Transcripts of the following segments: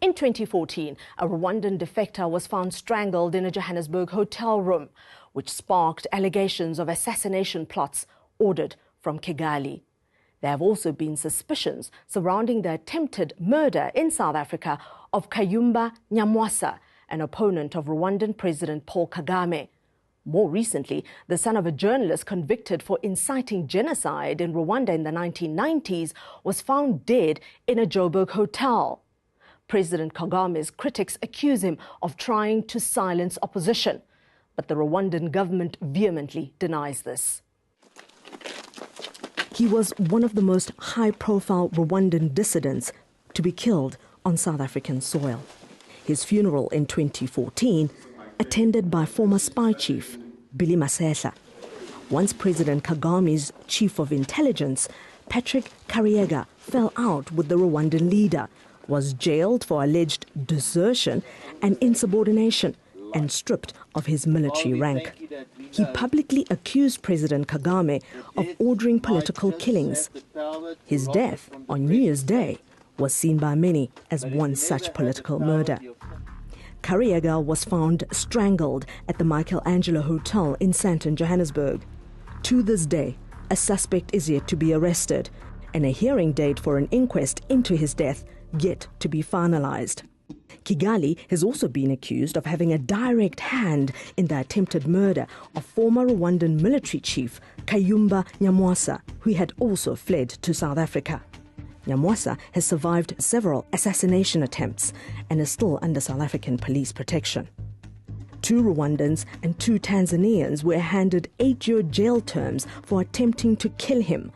In 2014, a Rwandan defector was found strangled in a Johannesburg hotel room, which sparked allegations of assassination plots ordered from Kigali. There have also been suspicions surrounding the attempted murder in South Africa of Kayumba Nyamwasa, an opponent of Rwandan President Paul Kagame. More recently, the son of a journalist convicted for inciting genocide in Rwanda in the 1990s was found dead in a Joburg hotel. President Kagame's critics accuse him of trying to silence opposition, but the Rwandan government vehemently denies this. He was one of the most high-profile Rwandan dissidents to be killed on South African soil. His funeral in 2014, attended by former spy chief Billy Masehla. Once President Kagame's chief of intelligence, Patrick Kariega, fell out with the Rwandan leader, was jailed for alleged desertion and insubordination, and stripped of his military rank. He publicly accused President Kagame of ordering political killings. His death on New Year's Day was seen by many as one such political murder. Kariega was found strangled at the Michelangelo Hotel in Sandton, Johannesburg. To this day, a suspect is yet to be arrested, and a hearing date for an inquest into his death yet to be finalized. Kigali has also been accused of having a direct hand in the attempted murder of former Rwandan military chief Kayumba Nyamwasa, who had also fled to South Africa. Nyamwasa has survived several assassination attempts and is still under South African police protection. 2 Rwandans and 2 Tanzanians were handed 8-year jail terms for attempting to kill him,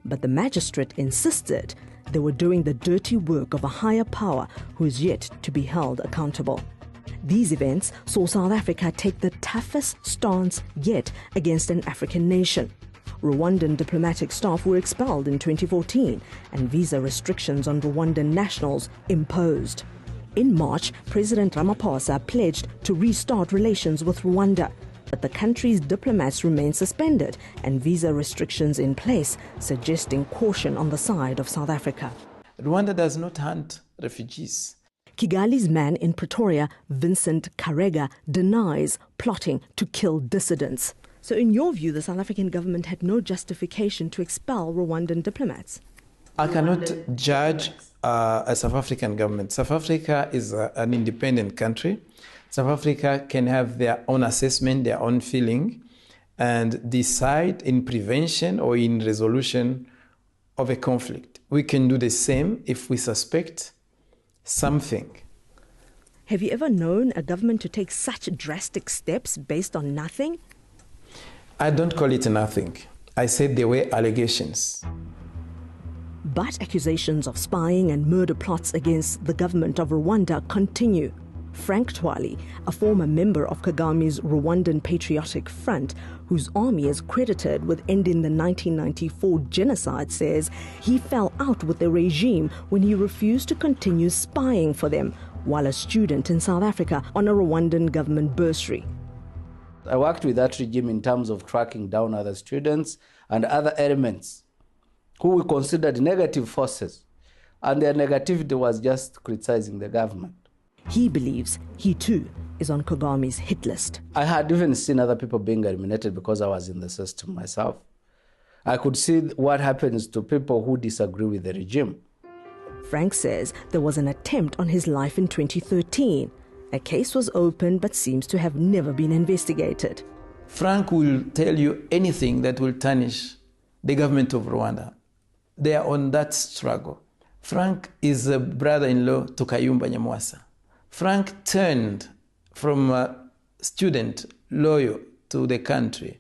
but the magistrate insisted they were doing the dirty work of a higher power who is yet to be held accountable. These events saw South Africa take the toughest stance yet against an African nation. Rwandan diplomatic staff were expelled in 2014 and visa restrictions on Rwandan nationals imposed. In March, President Ramaphosa pledged to restart relations with Rwanda, but the country's diplomats remain suspended and visa restrictions in place, suggesting caution on the side of South Africa. Rwanda does not hunt refugees. Kigali's man in Pretoria, Vincent Karega, denies plotting to kill dissidents. So in your view, the South African government had no justification to expel Rwandan diplomats? I cannot judge a South African government. South Africa is an independent country. South Africa can have their own assessment, their own feeling, and decide in prevention or in resolution of a conflict. We can do the same if we suspect something. Have you ever known a government to take such drastic steps based on nothing? I don't call it nothing. I said there were allegations. But accusations of spying and murder plots against the government of Rwanda continue. Frank Twali, a former member of Kagame's Rwandan Patriotic Front, whose army is credited with ending the 1994 genocide, says he fell out with the regime when he refused to continue spying for them while a student in South Africa on a Rwandan government bursary. I worked with that regime in terms of tracking down other students and other elements who we considered negative forces, and their negativity was just criticizing the government. He believes he too is on Kagame's hit list. I had even seen other people being eliminated because I was in the system myself. I could see what happens to people who disagree with the regime. Frank says there was an attempt on his life in 2013. A case was opened but seems to have never been investigated. Frank will tell you anything that will tarnish the government of Rwanda. They are on that struggle. Frank is a brother-in-law to Kayumba Nyamwasa. Frank turned from a student loyal to the country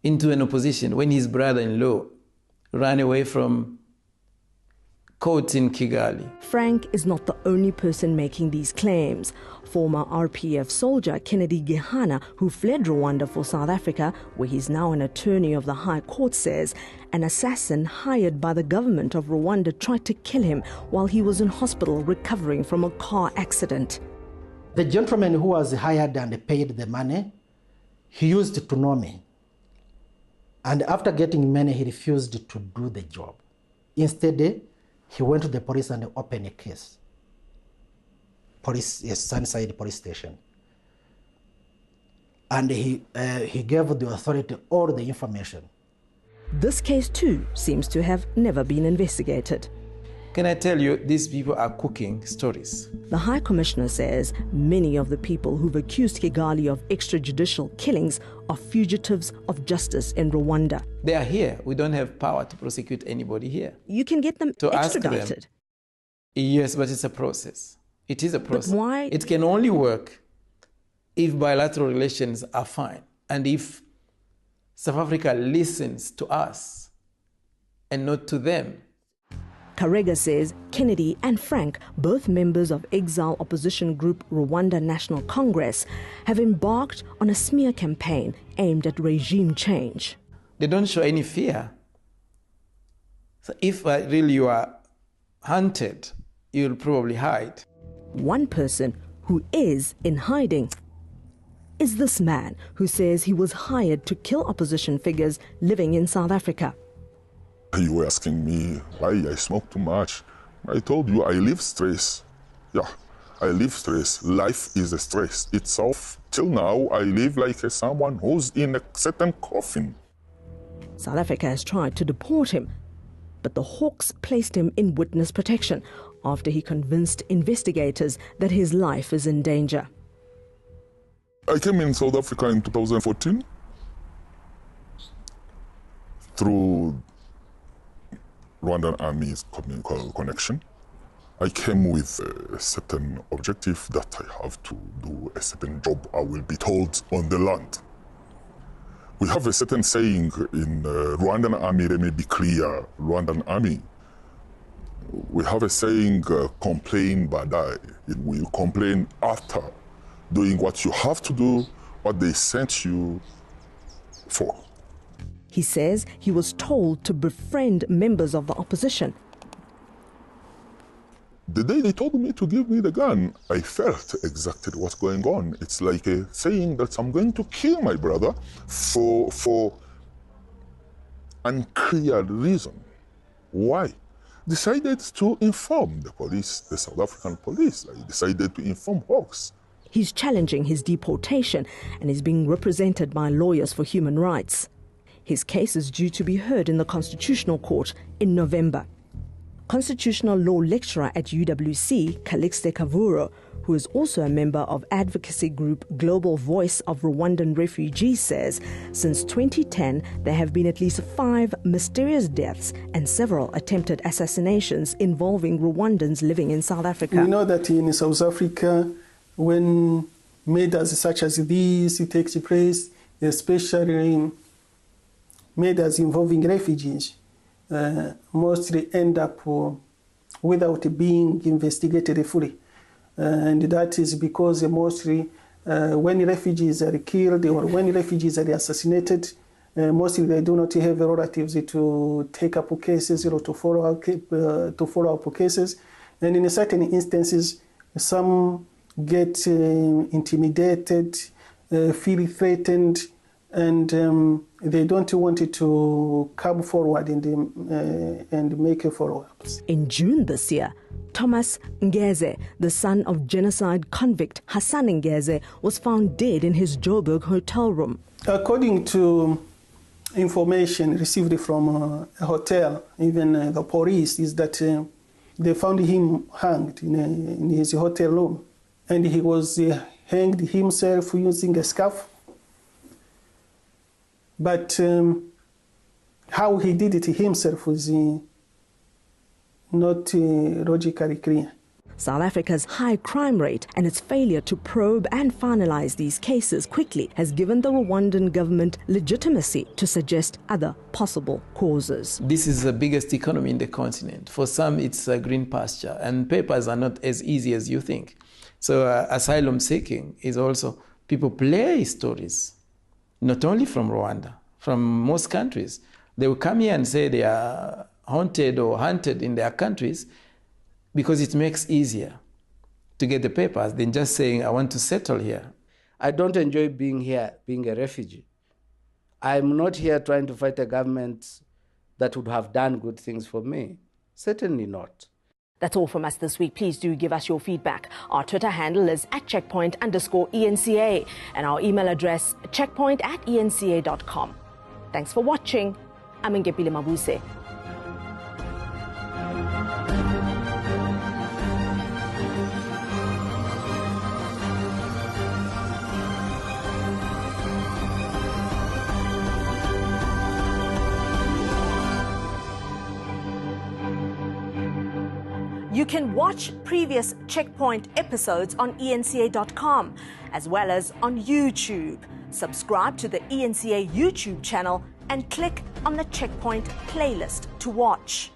into an opposition when his brother-in-law ran away from court in Kigali. Frank is not the only person making these claims. Former RPF soldier Kennedy Gehana, who fled Rwanda for South Africa, where he's now an attorney of the High Court, says an assassin hired by the government of Rwanda tried to kill him while he was in hospital recovering from a car accident. The gentleman who was hired and paid the money, he used to know me. And after getting money, he refused to do the job. Instead, he went to the police and opened a case. Sunnyside police station. And he gave the authority all the information. This case too seems to have never been investigated. Can I tell you, these people are cooking stories. The High Commissioner says many of the people who've accused Kigali of extrajudicial killings are fugitives of justice in Rwanda. They are here. We don't have power to prosecute anybody here. You can get them extradited. Yes, but it's a process. It is a process. But why? It can only work if bilateral relations are fine and if South Africa listens to us and not to them. Karega says Kennedy and Frank, both members of exile opposition group Rwanda National Congress, have embarked on a smear campaign aimed at regime change. They don't show any fear. So if really you are hunted, you'll probably hide. One person who is in hiding is this man who says he was hired to kill opposition figures living in South Africa. You were asking me why I smoke too much. I told you I live stress. Yeah, I live stress. Life is a stress itself. Till now, I live like someone who's in a certain coffin. South Africa has tried to deport him, but the Hawks placed him in witness protection after he convinced investigators that his life is in danger. I came in South Africa in 2014 through Rwandan Army's connection. I came with a certain objective that I have to do a certain job I will be told on the land. We have a certain saying in Rwandan Army, let me be clear, Rwandan Army. We have a saying, complain badai. It will complain after doing what you have to do, what they sent you for. He says he was told to befriend members of the opposition. The day they told me to give me the gun, I felt exactly what's going on. It's like saying that I'm going to kill my brother for unclear reason. Why? Decided to inform the police, the South African police. I decided to inform Hawks. He's challenging his deportation and is being represented by lawyers for human rights. His case is due to be heard in the Constitutional Court in November. Constitutional law lecturer at UWC, Calixte Kavuro, who is also a member of advocacy group Global Voice of Rwandan Refugees, says since 2010 there have been at least 5 mysterious deaths and several attempted assassinations involving Rwandans living in South Africa. We know that in South Africa, when murders such as these takes place, especially murders involving refugees, mostly end up without being investigated fully. And that is because mostly when refugees are killed or when refugees are assassinated, mostly they do not have relatives to take up cases or to follow up cases. And in certain instances, some get intimidated, feel threatened, and they don't want it to come forward and make follow-ups. In June this year, Thomas Ngeze, the son of genocide convict Hassan Ngeze, was found dead in his Joburg hotel room. According to information received from a hotel, even the police, is that they found him hanged in his hotel room. And he was hanged himself using a scarf. But how he did it himself was not logically clear. South Africa's high crime rate and its failure to probe and finalize these cases quickly has given the Rwandan government legitimacy to suggest other possible causes. This is the biggest economy in the continent. For some, it's a green pasture, and papers are not as easy as you think. So asylum seeking is also, people play stories, not only from Rwanda, from most countries. They will come here and say they are haunted or hunted in their countries because it makes easier to get the papers than just saying, I want to settle here. I don't enjoy being here, being a refugee. I'm not here trying to fight a government that would have done good things for me. Certainly not. That's all from us this week. Please do give us your feedback. Our Twitter handle is @checkpoint_ENCA and our email address checkpoint@enca.com. Thanks for watching. I'm Ngepile Mabuse. You can watch previous Checkpoint episodes on enca.com as well as on YouTube. Subscribe to the ENCA YouTube channel and click on the Checkpoint playlist to watch.